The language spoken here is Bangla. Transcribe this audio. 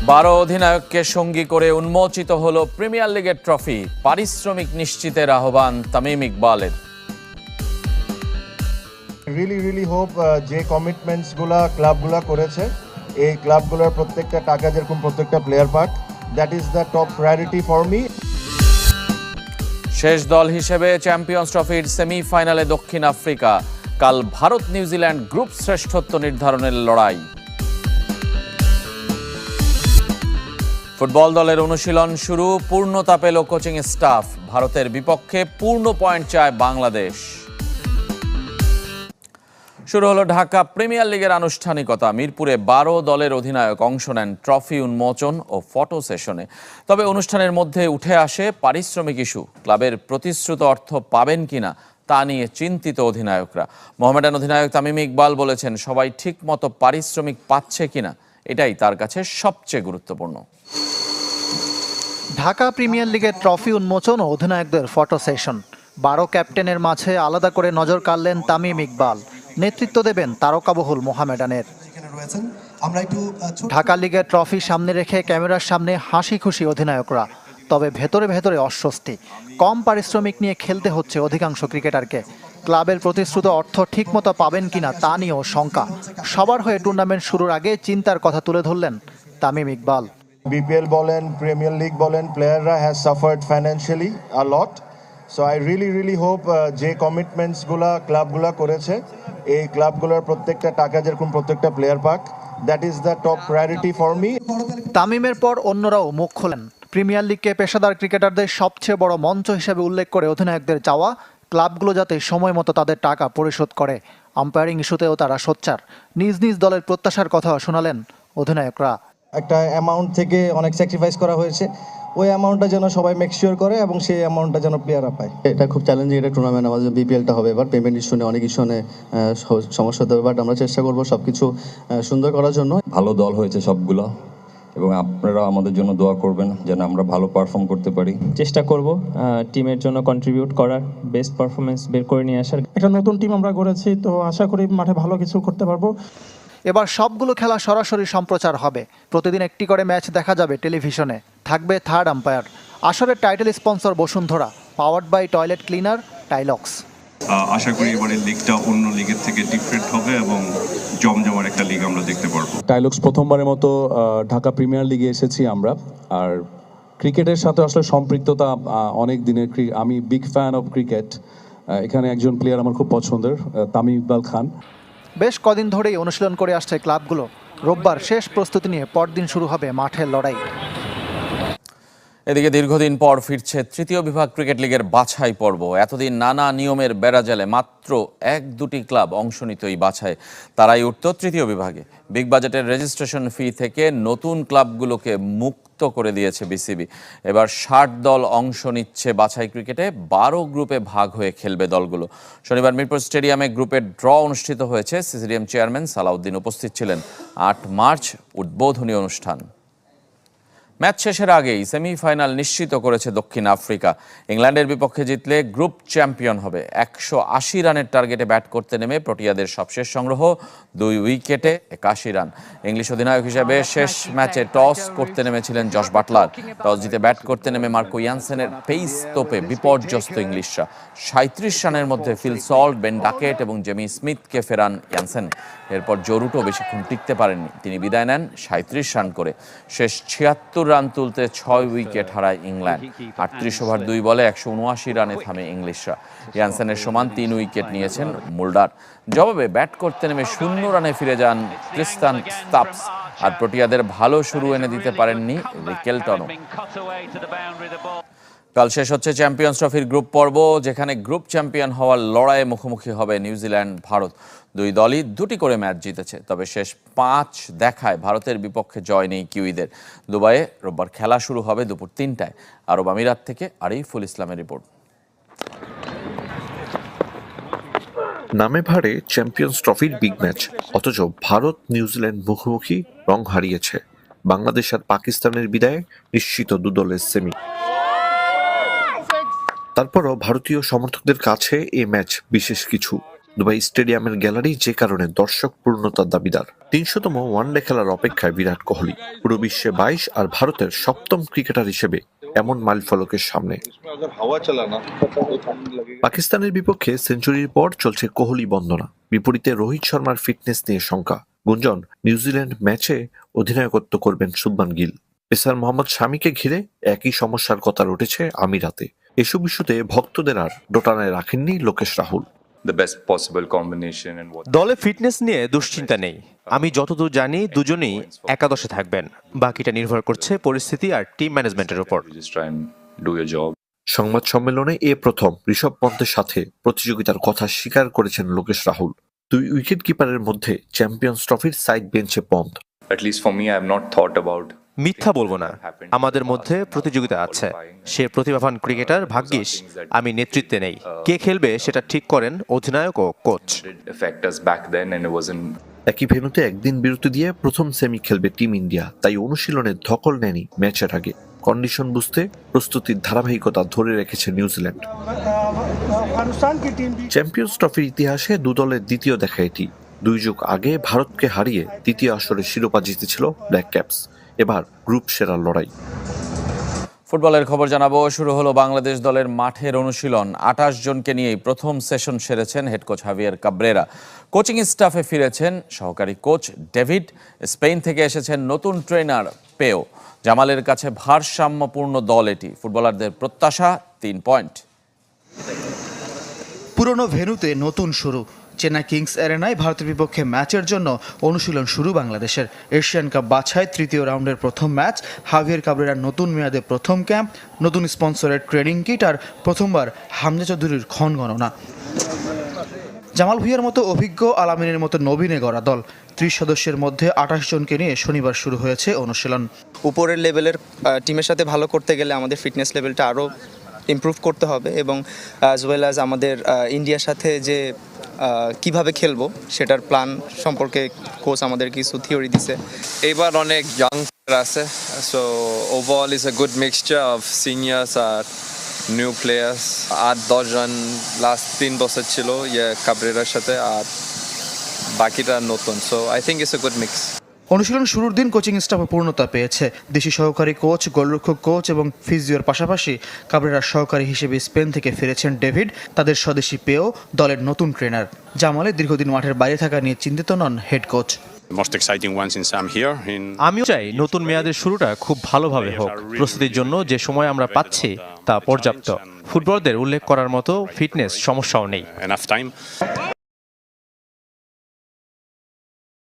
12 অধিনায়ককে সঙ্গী করে উন্মোচিত হলো প্রিমিয়ার লিগের ট্রফি। পারিশ্রমিক নিশ্চিতের আহ্বান তামিম ইকবালের। রিলি হোপ যে কমিটমেন্টস গুলা ক্লাবগুলা করেছে, এই ক্লাবগুলোর প্রত্যেকটা টাকা যেরকম প্রত্যেকটা প্লেয়ার পাক, that is the top priority for me. শেষ দল হিসেবে চ্যাম্পিয়ন্স ট্রফির সেমিফাইনালে দক্ষিণ আফ্রিকা। কাল ভারত নিউজিল্যান্ড গ্রুপ শ্রেষ্ঠত্ব নির্ধারণের লড়াই। ফুটবল দলের অনুশীলন শুরু, পূর্ণতা পেল কোচিং স্টাফ। ভারতের বিপক্ষে পূর্ণ পয়েন্ট চায় বাংলাদেশ। শুরু হলো ঢাকা প্রিমিয়ার লিগের আনুষ্ঠানিকতা। মিরপুরে 12 দলের অধিনায়ক অংশ নেন ট্রফি উন্মোচন ও ফটো সেশনে। তবে অনুষ্ঠানের মধ্যে উঠে আসে পারিশ্রমিক ইস্যু। ক্লাবের প্রতিশ্রুত অর্থ পাবেন কিনা তা নিয়ে চিন্তিত অধিনায়করা। মোহামেডান অধিনায়ক তামিম ইকবাল বলেছেন, সবাই ঠিক মতো পারিশ্রমিক পাচ্ছে কিনা এটাই তার কাছে সবচেয়ে গুরুত্বপূর্ণ। ঢাকা প্রিমিয়ার লিগের ট্রফি উন্মোচন ও অধিনায়কদের ফটো সেশন। 12 ক্যাপ্টেনের মাঝে আলাদা করে নজর কাড়লেন তামিম ইকবাল। নেতৃত্ব দেবেন তারকাবহুল মোহামেডানের। ঢাকা লিগের ট্রফি সামনে রেখে ক্যামেরার সামনে হাসি খুশি অধিনায়করা। তবে ভেতরে ভেতরে অস্বস্তি। কম পারিশ্রমিক নিয়ে খেলতে হচ্ছে অধিকাংশ ক্রিকেটারকে। ক্লাবের প্রতিশ্রুত অর্থ ঠিকমতো পাবেন কিনা তা নিয়েও শঙ্কা। সবার হয়ে টুর্নামেন্ট শুরুর আগে চিন্তার কথা তুলে ধরলেন তামিম ইকবাল। বিপিএল বলেন, প্রিমিয়ার লিগ বলেন, প্লেয়াররা has suffered financially a lot. So I really hope যে কমিটমেন্টস গুলা ক্লাবগুলা করেছে, এই ক্লাবগুলোর প্রত্যেকটা টাকা যেরকম প্রত্যেকটা প্লেয়ার পাক, that is the top priority for me. তামিমের পর অন্যরাও মুখ খোলেন। প্রিমিয়ার লিগকে পেশাদার ক্রিকেটারদের সবচেয়ে বড় মঞ্চ হিসেবে উল্লেখ করে অধিনায়কদের চাওয়া ক্লাবগুলো যাতে সময় মতো তাদের টাকা পরিশোধ করে। আম্পায়ারিং ইস্যুতেও তারা সোচ্চার। নিজ নিজ দলের প্রত্যাশার কথা শোনালেন অধিনায়করা। একটা অ্যামাউন্ট থেকে অনেক স্যাক্রিফাইস করা হয়েছে, ওই অ্যামাউন্টটা যেন সবাই মেক শিওর করে এবং সেই অ্যামাউন্টটা যেন প্লেয়াররা পায়। এটা খুব চ্যালেঞ্জিং একটা টুর্নামেন্ট। আমাদের বিপিএলটা হবে এবার, পেমেন্ট ইস্যু নিয়ে অনেক ইস্যু নিয়ে সমস্যা হতে হবে, বাট আমরা চেষ্টা করবো সব কিছু সুন্দর করার জন্য। ভালো দল হয়েছে সবগুলো, এবং আপনারা আমাদের জন্য দোয়া করবেন যেন আমরা ভালো পারফর্ম করতে পারি। চেষ্টা করব টিমের জন্য কন্ট্রিবিউট করার, বেস্ট পারফরমেন্স বের করে নিয়ে আসার। একটা নতুন টিম আমরা গড়েছি, তো আশা করি মাঠে ভালো কিছু করতে পারবো। এবার সবগুলো খেলা সরাসরি সম্প্রচার হবে। প্রতিদিন একটি করে ম্যাচ দেখা যাবে টেলিভিশনে। থাকবে থার্ড আম্পায়ার। আসরের title sponsor Bashundhara, powered by toilet cleaner Tylox. আশা করি এবারের লিগটা অন্য লিগের থেকে ডিফারেন্ট হবে এবং জমজমার একটা লিগ আমরা দেখতে পারবো। টাইলক্স প্রথমবারের মতো ঢাকা প্রিমিয়ার লিগে এসেছি আমরা। আর ক্রিকেটের সাথে আসলে সম্পৃক্ততা অনেক দিনের। আমি বিগ ফ্যান অফ ক্রিকেট। এখানে একজন প্লেয়ার আমার খুব পছন্দের, তামিম ইকবাল খান। বেশ কদিন ধরেই অনুশীলন করে আসছে ক্লাবগুলো। রোববার শেষ প্রস্তুতি নিয়ে পরদিন শুরু হবে মাঠের লড়াই। এদিকে দীর্ঘদিন পর ফিরছে তৃতীয় বিভাগ ক্রিকেট লিগের বাছাই পর্ব। এতদিন নানা নিয়মের বেড়াজালে মাত্র 1-2টি ক্লাব অংশ নিত এই বাছাই। তারাই উঠত তৃতীয় বিভাগে। বিগ বাজেটের রেজিস্ট্রেশন ফি থেকে নতুন ক্লাবগুলোকে মুক্ত করে দিয়েছে বিসিবি। এবার 60 দল অংশ নিচ্ছে বাছাই ক্রিকেটে। 12 গ্রুপে ভাগ হয়ে খেলবে দলগুলো। শনিবার মিরপুর স্টেডিয়ামে গ্রুপের ড্র অনুষ্ঠিত হয়েছে। সিসিডিএম চেয়ারম্যান সালাউদ্দিন উপস্থিত ছিলেন। 8 মার্চ উদ্বোধনী অনুষ্ঠান। ম্যাচ শেষের আগেই সেমিফাইনাল নিশ্চিত করেছে দক্ষিণ আফ্রিকা। ইংল্যান্ডের বিপক্ষে জিতলে গ্রুপ চ্যাম্পিয়ন হবে। 180 রানের টার্গেটে ব্যাট করতে নেমে প্রোটিয়াদের সবশেষ সংগ্রহ 2 উইকেটে 81 রান। ইংলিশ অধিনায়ক হিসেবে শেষ ম্যাচে টস করতে নেমেছিলেন জশ বাটলার। টস জিতে ব্যাট করতে নেমে মার্কো ইয়ানসেনের পেস তোপে বিপর্যস্ত ইংলিশরা। 37 রানের মধ্যে ফিল সল্ট, বেন ডাকেট এবং জেমি স্মিথকে ফেরান ইয়ানসেন। এরপর জরুটও বেশিক্ষণ টিকতে পারেননি। তিনি বিদায় নেন 37 রান করে। শেষ 76 রান তুলতে 6 উইকেট হারায় ইংল্যান্ড। 38 ওভার 2 বলে 179 রানে থামে ইংলিশরা। ইয়ানসেনের সমান 3 উইকেট নিয়েছেন মুল্ডার। জবাবে ব্যাট করতে নেমে 0 রানে ফিরে যান ক্রিস্তান স্টাপস। আর প্রোটিয়াদের ভালো শুরু এনে দিতে পারেননি রিকেলটনও। কাল শেষ হচ্ছে চ্যাম্পিয়ন্স ট্রফির গ্রুপ পর্ব, যেখানে গ্রুপ চ্যাম্পিয়ন হওয়ার লড়াইয়ে মুখোমুখি হবে নিউজিল্যান্ড ভারত। দুই দলই 2টি করে ম্যাচ জিতেছে। তবে শেষ 5 দেখায় ভারতের বিপক্ষে জয় নেই কিউইদের। দুবাইয়ে রোববার খেলা শুরু হবে দুপুর 3টায়। আরব আমিরাত থেকে আরিফুল ইসলামের রিপোর্ট। নামে ভারে চ্যাম্পিয়ন্স ট্রফির বিগ ম্যাচ, অথচ ভারত নিউজিল্যান্ড মুখোমুখি রং হারিয়েছে। বাংলাদেশ আর পাকিস্তানের বিদায়ে নিশ্চিত 2 দলের সেমি। তারপরও ভারতীয় সমর্থকদের কাছে এ ম্যাচ বিশেষ কিছু। দুবাই স্টেডিয়ামের গ্যালারি যে কারণে দর্শক পূর্ণতার দাবিদার। ৩০০তম ওয়ানডে খেলার অপেক্ষায় বিরাট কোহলি, পুরো বিশ্বে ২২ আর ভারতের ৭ম ক্রিকেটার হিসেবে এমন মাইলফলকের সামনে। পাকিস্তানের বিপক্ষে সেঞ্চুরির পর চলছে কোহলি বন্দনা, বিপরীতে রোহিত শর্মার ফিটনেস নিয়ে শঙ্কা। গুঞ্জন নিউজিল্যান্ড ম্যাচে অধিনায়কত্ব করবেন শুভমান গিল। পেসার মোহাম্মদ শামিকে ঘিরে একই সমস্যার কথা উঠেছে আমিরাতে। এসব ইস্যুতে ভক্তদের আর দোটানায় রাখেননি লোকেশ রাহুল। দলে ফিটনেস নিয়ে দুশ্চিন্তা নেই। আমি যতদূর জানি দুজনেই একাদশে থাকবেন, বাকিটা নির্ভর করছে পরিস্থিতি আর টিম ম্যানেজমেন্টের উপর। সংবাদ সম্মেলনে এ প্রথম ঋষভ পন্থের সাথে প্রতিযোগিতার কথা স্বীকার করেছেন লোকেশ রাহুল। 2 উইকেট কিপারের মধ্যে চ্যাম্পিয়ন্স ট্রফির সাইড বেঞ্চে পন্থ। মিথ্যা বলবো না, আমাদের মধ্যে প্রতিযোগিতা আছে। সে প্রতিভাবান ক্রিকেটার, ভাগ্যিস আমি নেতৃত্বে নেই। কে খেলবে সেটা ঠিক করেন অধিনায়ক ও কোচ। একই ভেন্যুতে একদিন বিরতি দিয়ে প্রথম সেমি খেলবে টিম ইন্ডিয়া, তাই অনুশীলনের ধকল নেয়নি ম্যাচের আগে। কন্ডিশন বুঝতে প্রস্তুতির ধারাবাহিকতা ধরে রেখেছে নিউজিল্যান্ড। চ্যাম্পিয়ন্স ট্রফির ইতিহাসে দু দলের দ্বিতীয় দেখা এটি। 2 যুগ আগে ভারতকে হারিয়ে দ্বিতীয় আসরে শিরোপা জিতেছিল ব্ল্যাক ক্যাপস। এবার গ্রুপ সেরার লড়াই। ফুটবলের খবর জানাবো। শুরু হলো বাংলাদেশ দলের মাঠের অনুশীলন। 28 জনকে নিয়েই প্রথম সেশন সেরেছেন head coach Javier Cabrera. Coaching স্টাফে ফিরেছেন সহকারী কোচ ডেভিড। স্পেন থেকে এসেছেন নতুন ট্রেনার পেও। জামালের কাছে ভারসাম্যপূর্ণ দল এটি। ফুটবলারদের প্রত্যাশা 3 পয়েন্ট। পুরনো ভেন্যুতে নতুন শুরু। চেন্নাই কিংস অ্যারেনায় ভারতের বিপক্ষে ম্যাচের জন্য অনুশীলন শুরু বাংলাদেশের। এশিয়ান কাপ বাছাই তৃতীয় রাউন্ডের প্রথম ম্যাচ। হাভিয়ের কাবরেরার নতুন মেয়াদে প্রথম ক্যাম্প, নতুন স্পন্সরের ট্রেনিং কিট আর প্রথমবার হামজা চৌধুরীর ক্ষণ গণনা। জামাল ভুঁইয়ার মতো অভিজ্ঞ, আলামিনের মতো নবীনে গড়া দল। 30 সদস্যের মধ্যে 28 জনকে নিয়ে শনিবার শুরু হয়েছে অনুশীলন। উপরের লেভেলের টিমের সাথে ভালো করতে গেলে আমাদের ফিটনেস লেভেলটা আরও ইমপ্রুভ করতে হবে, এবং অ্যাজ ওয়েল অ্যাজ আমাদের ইন্ডিয়ার সাথে যে কিভাবে খেলবো সেটার প্ল্যান সম্পর্কে কোচ আমাদের কিছু থিওরি দিছে। এবার অনেক ইয়াং আছে, so overall is a good mixture of seniors R new players. 8-10 John last 3 বছর ছিল কাবরেরার সাথে, আর বাকিটা নতুন। So I think it's a good mix. অনুশীলন শুরুর দিন কোচিং স্টাফে পূর্ণতা পেয়েছে। দেশি সহকারী কোচ, গোলরক্ষক কোচ এবং ফিজিওর পাশাপাশি কাবরেরার সহকারী হিসেবে স্পেন থেকে ফিরেছেন ডেভিড। তাদের স্বদেশি পেও দলের নতুন ট্রেনার। জামালের দীর্ঘদিন মাঠের বাইরে থাকা নিয়ে চিন্তিত নন হেড কোচ। আমিও চাই নতুন মেয়াদের শুরুটা খুব ভালোভাবে হোক। প্রস্তুতির জন্য যে সময় আমরা পাচ্ছি তা পর্যাপ্ত। ফুটবলারদের উল্লেখ করার মতো ফিটনেস সমস্যাও নেই।